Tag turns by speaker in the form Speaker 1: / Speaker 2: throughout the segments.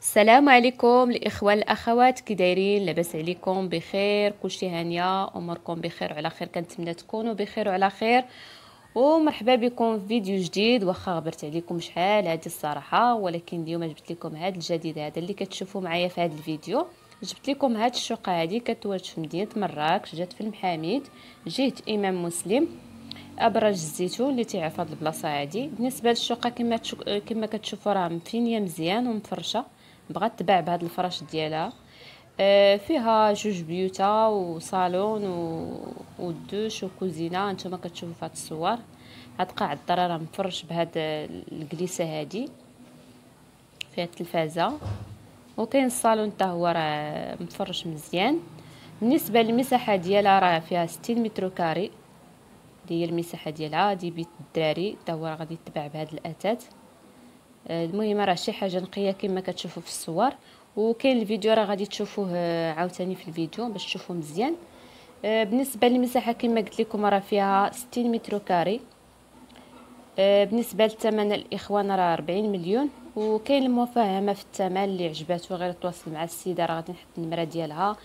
Speaker 1: السلام عليكم الاخوان الاخوات، كي دايرين؟ لاباس عليكم؟ بخير؟ كلشي هانيه؟ اموركم بخير وعلى خير؟ كنتمنى تكونوا بخير وعلى خير. ومرحبا بكم في فيديو جديد. واخا غبرت عليكم شحال هذه الصراحه، ولكن اليوم جبت لكم هذا الجديد، هذا اللي كتشوفوا معايا في هذا الفيديو. جبت لكم هذه الشقه، هذه كتواجد في مدينه مراكش، جات في المحاميد، جهه امام مسلم، ابراج الزيتون اللي تعرف هذه البلاصه هذه. بالنسبه للشقه كما كتشوفوا راه مفينيه مزيان ومفرشه، بغات تباع بهذا الفراش ديالها. فيها جوج بيوتا وصالون ودوش وكوزينه. نتوما كتشوفوا في هاد الصور، هاد قاع الدار راه مفرش بهاد الجليسه هادي، فيها التلفازه، وكاين الصالون حتى هو راه مفرش مزيان. بالنسبه للمساحه ديالها راه فيها 60 متر كاري، اللي هي المساحه ديالها. هادي بيت الدراري حتى هو راه غادي يتباع بهذا الاثاث. المهم راه شي حاجه نقيه كما كتشوفوا في الصور. وكاين الفيديو راه غادي تشوفوه عاوتاني في الفيديو باش تشوفوه مزيان. بالنسبه للمساحه كما قلت لكم راه فيها 60 متر كاري. بالنسبه للثمن الاخوان راه 40 مليون. وكاين المفاهمه في الثمن، اللي عجباتو غير تواصل مع السيده، راه غادي نحط النمره ديالها.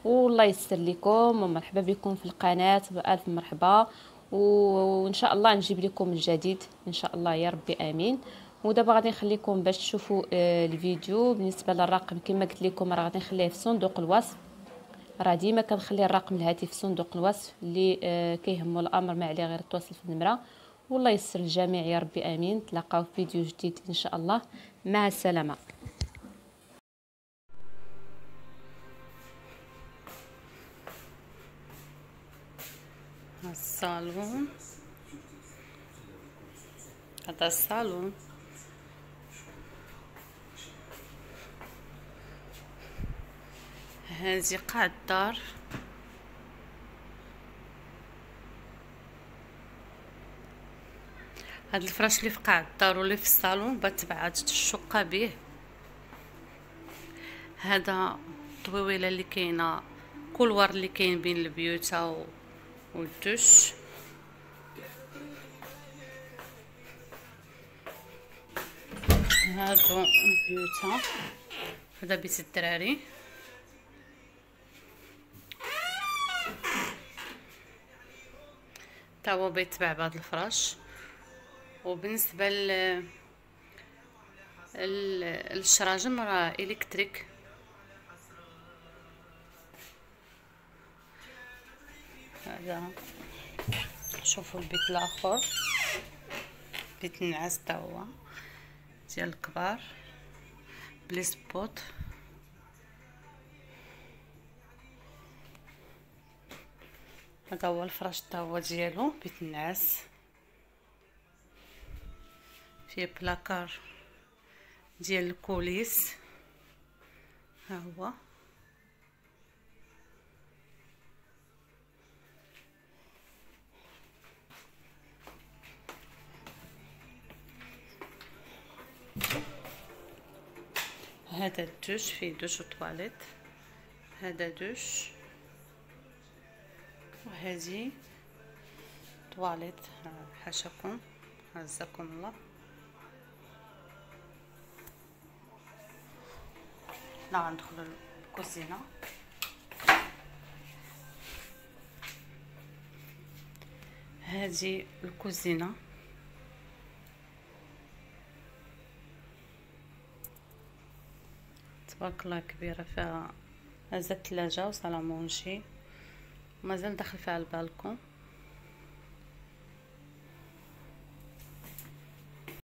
Speaker 1: والله يسر لكم، ومرحبا بكم في القناه، بالف مرحبا. وان شاء الله نجيب لكم الجديد ان شاء الله يا ربي امين. ودابا غادي نخليكم باش تشوفوا الفيديو. بالنسبه للرقم كما قلت لكم راه غادي نخليه في صندوق الوصف، راه ديما كنخلي الرقم الهاتف في صندوق الوصف، اللي كيهمو الامر ما عليه غير تواصل في النمره. والله يسر الجميع يا ربي امين. تلاقاو في فيديو جديد ان شاء الله، مع السلامه. الصالون، هذا الصالون، هذه قاع الدار. هاد الفراش اللي في قاع الدار واللي في الصالون بتبعات الشقه به. هذا الطويويله اللي كاينه، كولوار اللي كاين بين البيوتا والدوش. هادو البيوتا، هذا بيت الدراري. تا هو بيتباع بهذا الفراش. وبالنسبه للشراجم راه الكتريك. هذا شوفوا البيت الاخر، بيت النعاس تا هو ديال الكبار بلي سبوت. هذا هو الفراش تا هو ديالو، بيت النعاس، فيه بلاكار ديال الكوليس. ها هو هذا الدوش، فيه دوش وطواليت. هذا دوش، وهذه طواليت. حاشاكم، عزكم الله. لا ندخلوا الكوزينه. هذه الكوزينه، تبارك الله كبيره، فيها هذا الثلاجه وصاله مونشي، ومازال داخل فيها البالكون.